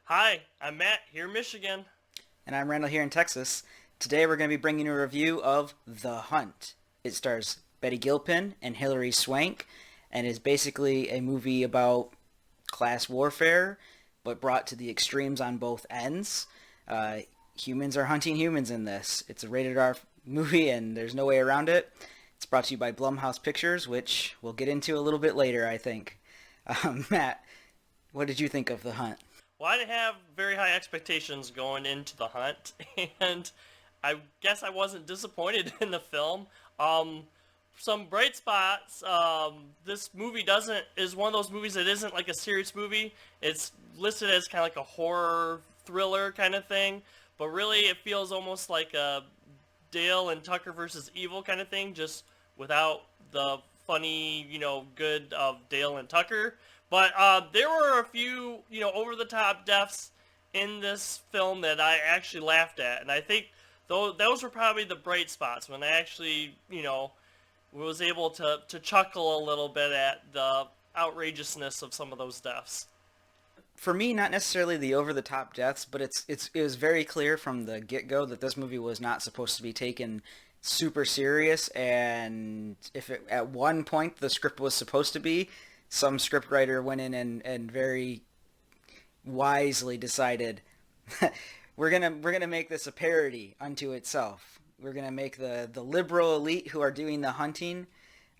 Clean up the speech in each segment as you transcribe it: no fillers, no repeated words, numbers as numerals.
Hi, I'm Matt here in Michigan. And I'm Randall here in Texas. Today we're going to be bringing you a review of The Hunt. It stars Betty Gilpin and Hilary Swank and is basically a movie about class warfare, but brought to the extremes on both ends. Uh, Humans are hunting humans in this. It's a rated R movie and there's no way around it. It's brought to you by Blumhouse Pictures, which we'll get into a little bit later, I think. Matt, what did you think of The Hunt? Well, I didn't have very high expectations going into the hunt, and I guess I wasn't disappointed in the film. Um, some bright spots. This movie doesn't is one of those movies that isn't like a serious movie. It's listed as kind of like a horror thriller kind of thing, but really it feels almost like a Dale and Tucker versus Evil kind of thing, just without the funny, good of Dale and Tucker. But there were a few, over the top deaths in this film that I actually laughed at, and I think those were probably the bright spots when I actually, was able to chuckle a little bit at the outrageousness of some of those deaths. For me, not necessarily the over the top deaths, but it was very clear from the get go that this movie was not supposed to be taken super serious. And if it, at one point the script was supposed to be, some scriptwriter went in and very wisely decided we're gonna make this a parody unto itself. We're gonna make the liberal elite who are doing the hunting,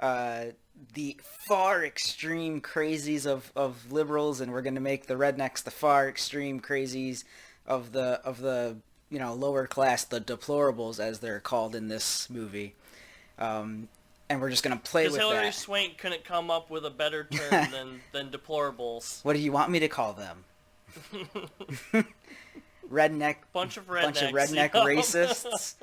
uh, the far extreme crazies of liberals, and we're gonna make the rednecks the far extreme crazies of the lower class, the deplorables as they're called in this movie. Um, and we're just gonna play Because with Hilary that. Swank couldn't come up with a better term than deplorables. What do you want me to call them? Redneck, Bunch of bunch of rednecks, redneck racists.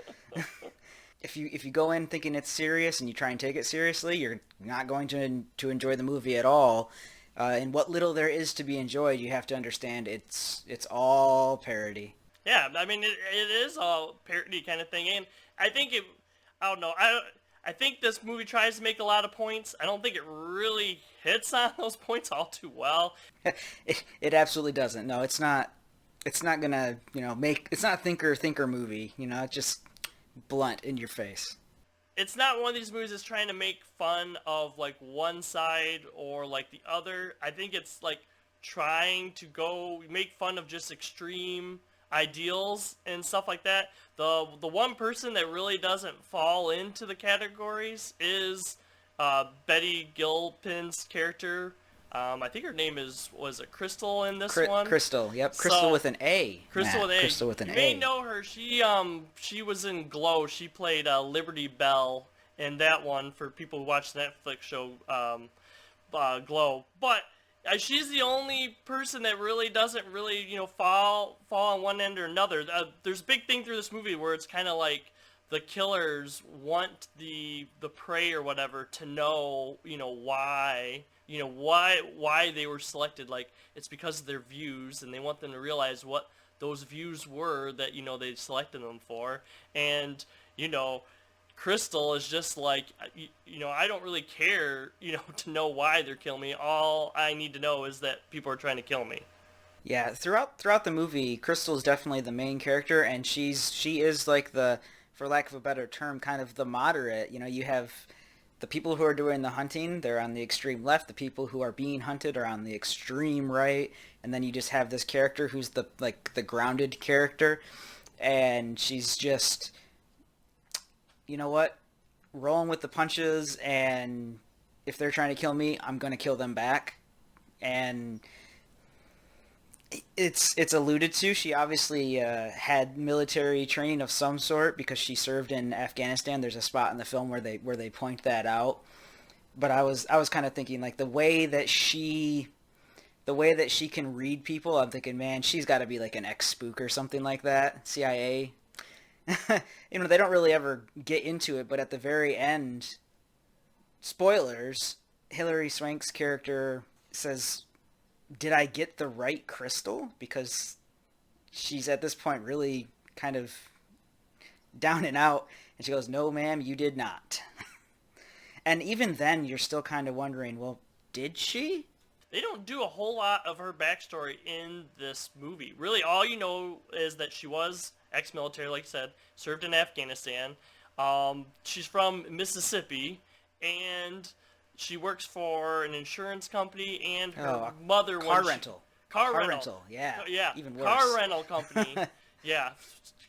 If you go in thinking it's serious and you try and take it seriously, you're not going to enjoy the movie at all. And what little there is to be enjoyed, you have to understand it's all parody. Yeah, I mean it is a parody kind of thing, and I think it. I don't know. I think this movie tries to make a lot of points. I don't think it really hits on those points all too well. It absolutely doesn't. No, it's not. It's not gonna make. It's not a thinker movie. It's just blunt in your face. It's not one of these movies that's trying to make fun of like one side or like the other. I think it's like trying to go make fun of just extreme ideals and stuff like that. The one person that really doesn't fall into the categories is Betty Gilpin's character. I think her name was it Crystal in this one. Crystal. Yep, Crystal So with an A. Crystal Matt. with A. Crystal with an You may A. know her. She was in Glow. She played Liberty Bell in that one for people who watch the Netflix show Glow. But she's the only person that really doesn't really fall on one end or another. There's a big thing through this movie where it's kind of like the killers want the prey or whatever to know why they were selected. Like it's because of their views, and they want them to realize what those views were that they selected them for. And you know Crystal is just like, I don't really care, to know why they're killing me. All I need to know is that people are trying to kill me. Yeah, throughout the movie, Crystal is definitely the main character, and she is like the, for lack of a better term, kind of the moderate. You have the people who are doing the hunting, they're on the extreme left. The people who are being hunted are on the extreme right, and then you just have this character who's the grounded character, and she's just, you know what, rolling with the punches, and if they're trying to kill me, I'm gonna kill them back. And it's alluded to. She obviously had military training of some sort because she served in Afghanistan. There's a spot in the film where they point that out. But I was kind of thinking like the way that she can read people. I'm thinking, man, she's got to be like an ex spook or something like that. CIA. They don't really ever get into it, but at the very end, spoilers. Hilary Swank's character says, did I get the right crystal? Because she's at this point really kind of down and out. And she goes, no, ma'am, you did not. And even then, you're still kind of wondering, well, did she? they don't do a whole lot of her backstory in this movie. Really, all you know is that she was ex-military, like I said, served in Afghanistan. She's from Mississippi, and she works for an insurance company, and her Oh, mother car when she rental. car Car rental, rental, yeah. yeah, Even car worse. rental company. Yeah,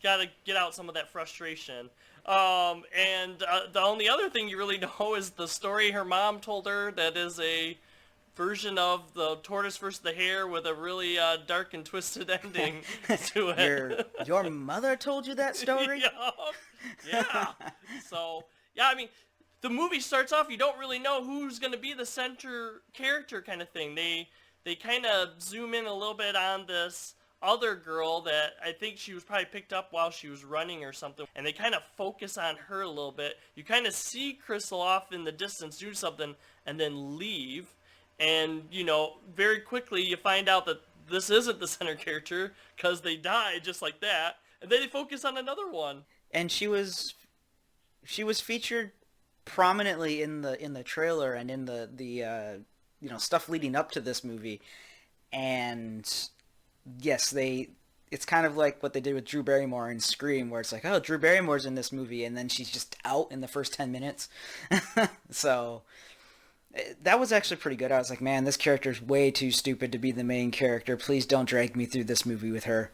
got to get out some of that frustration. And the only other thing you really know is the story her mom told her that is a version of the tortoise versus the hare with a really dark and twisted ending to Your it. your mother told you that story? Yeah, yeah. So yeah, I mean, the movie starts off. You don't really know who's going to be the center character, kind of thing. They kind of zoom in a little bit on this other girl that I think she was probably picked up while she was running or something, and they kind of focus on her a little bit. You kind of see Crystal off in the distance do something and then leave, and very quickly you find out that this isn't the center character because they die just like that, and then they focus on another one. And she was featured prominently in the trailer and in the stuff leading up to this movie. And yes, it's kind of like what they did with Drew Barrymore in Scream, where it's like, oh, Drew Barrymore's in this movie, and then she's just out in the first 10 minutes. So that was actually pretty good. I was like, man, this character's way too stupid to be the main character. Please don't drag me through this movie with her.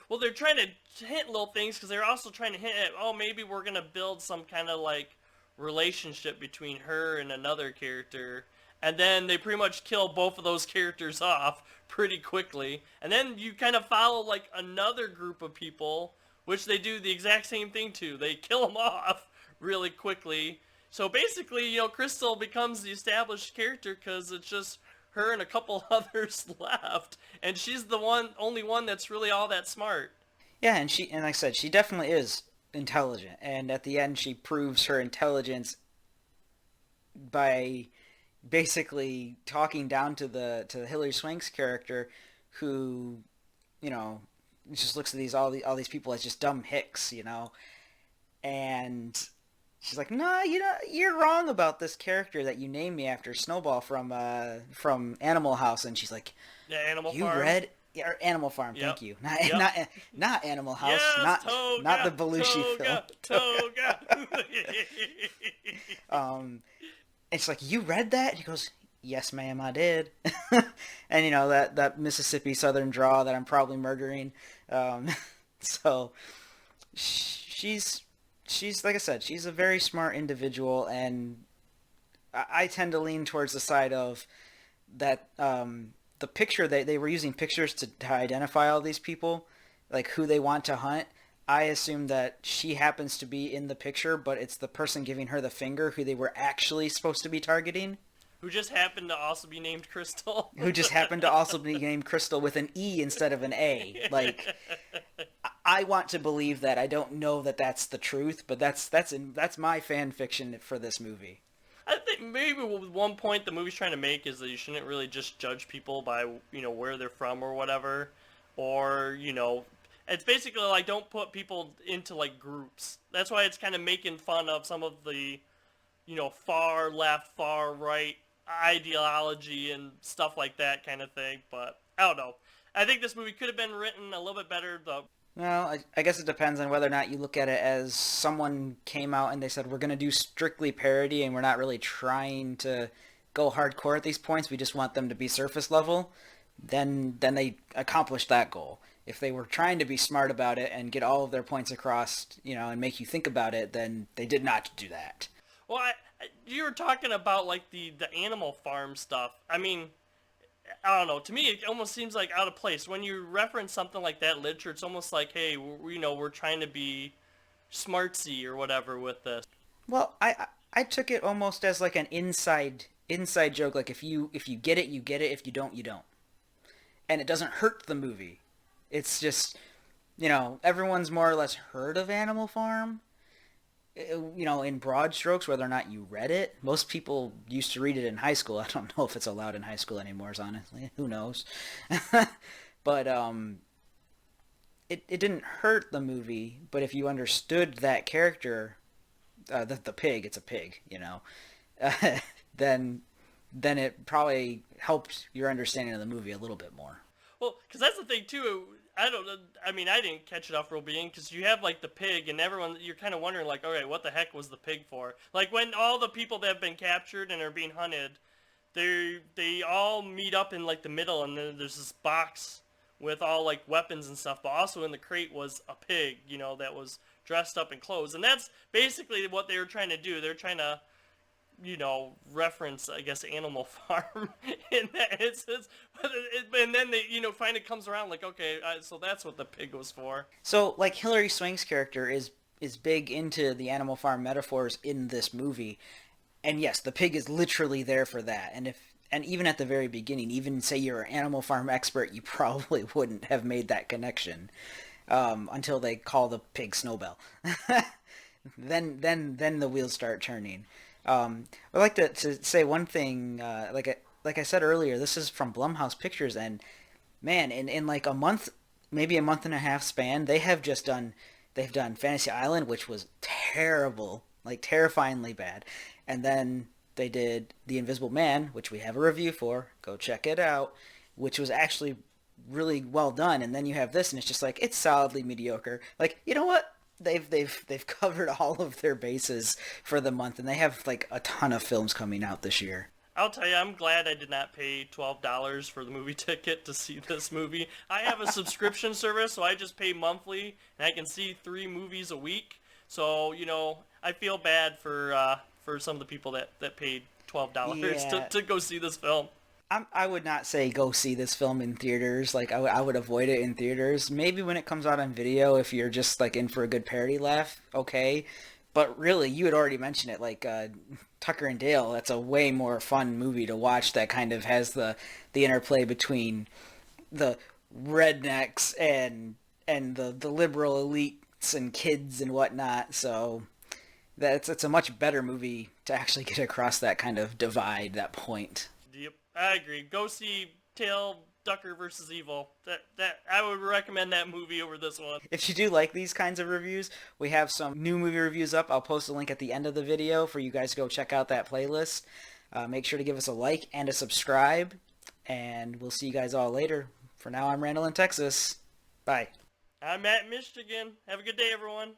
Well, they're trying to hint little things because they're also trying to hint at, oh, maybe we're gonna build some kind of like relationship between her and another character, and then they pretty much kill both of those characters off pretty quickly, and then you kind of follow like another group of people, which they do the exact same thing to. They kill them off really quickly. So basically, Crystal becomes the established character because it's just her and a couple others left, and she's the only one that's really all that smart. Yeah, and like I said, she definitely is intelligent. And at the end, she proves her intelligence by basically talking down to Hilary Swank's character, who, you know, just looks at all these people as just dumb hicks, and she's like, "No, you're wrong about this character that you named me after, Snowball from Animal House." And she's like, Yeah, Animal "You Farm. read or Animal Farm? Yep. Thank you. Not Yep. not Animal House. Yes, Not the Toga, Belushi film." Toga, Toga. And she's like, "You read that?" And he goes, "Yes, ma'am, I did." And that Mississippi Southern draw that I'm probably murdering. Um, so she's like I said, she's a very smart individual, and I tend to lean towards the side of that. The picture they were using pictures to identify all these people, like who they want to hunt. I assume that she happens to be in the picture, but it's the person giving her the finger who they were actually supposed to be targeting, Who just happened to also be named Crystal. who just happened to also be named Crystal with an E instead of an A. Like, I want to believe that. I don't know that that's the truth, but that's my fan fiction for this movie. I think maybe one point the movie's trying to make is that you shouldn't really just judge people by where they're from or whatever, or it's basically like don't put people into like groups. That's why it's kind of making fun of some of the far left, far right ideology and stuff like that kind of thing. But I don't know. I think this movie could have been written a little bit better. Well, I guess it depends on whether or not you look at it as someone came out and they said, we're going to do strictly parody and we're not really trying to go hardcore at these points. We just want them to be surface level. Then they accomplished that goal. If they were trying to be smart about it and get all of their points across, and make you think about it, then they did not do that. Well, you were talking about like the Animal Farm stuff. I mean, I don't know. To me, it almost seems like out of place when you reference something like that literature. It's almost like, hey, we're trying to be smartsy or whatever with this. Well, I took it almost as like an inside joke. Like if you get it, you get it. If you don't, you don't. And it doesn't hurt the movie. It's just, everyone's more or less heard of Animal Farm. In broad strokes, whether or not you read it. Most people used to read it in high school. I don't know if it's allowed in high school anymore, honestly. Who knows? But it didn't hurt the movie, but if you understood that character, the pig, it's a pig, then then it probably helped your understanding of the movie a little bit more. Well, because that's the thing too. I don't know. I mean, I didn't catch it off real being because you have like the pig, and everyone you're kind of wondering like, okay, what the heck was the pig for? Like when all the people that have been captured and are being hunted, they all meet up in like the middle, and then there's this box with all like weapons and stuff. But also in the crate was a pig, that was dressed up in clothes, and that's basically what they were trying to do. They're trying to reference, I guess, Animal Farm in that instance. And then they, finally comes around like, okay, so that's what the pig was for. So, like, Hilary Swank's character is big into the Animal Farm metaphors in this movie, and yes, the pig is literally there for that. And even at the very beginning, even say you're an Animal Farm expert, you probably wouldn't have made that connection until they call the pig Snowbell. then the wheels start turning. I'd like to say one thing. Like I said earlier, this is from Blumhouse Pictures, and man, in like a month, maybe a month and a half span, they've done Fantasy Island, which was terrible, like terrifyingly bad, and then they did The Invisible Man, which we have a review for. Go check it out, which was actually really well done. And then you have this, and it's just like it's solidly mediocre. Like, you know what? They've covered all of their bases for the month, and they have like a ton of films coming out this year. I'll tell you, I'm glad I did not pay $12 for the movie ticket to see this movie. I have a subscription service, so I just pay monthly, and I can see 3 movies a week. So, I feel bad for some of the people that paid $12 Yeah. to go see this film. I would not say go see this film in theaters. Like I would avoid it in theaters. Maybe when it comes out on video, if you're just like in for a good parody laugh, okay. But really, you had already mentioned it. Like Tucker and Dale, that's a way more fun movie to watch. That kind of has the interplay between the rednecks and the liberal elites and kids and whatnot. So that's it's a much better movie to actually get across that kind of divide, that point. Yep, I agree. Go see Tail Ducker versus Evil. That I would recommend that movie over this one. If you do like these kinds of reviews, we have some new movie reviews up. I'll post a link at the end of the video for you guys to go check out that playlist. Make sure to give us a like and a subscribe, and we'll see you guys all later. For now, I'm Randall in Texas. Bye. I'm Matt in Michigan. Have a good day, everyone.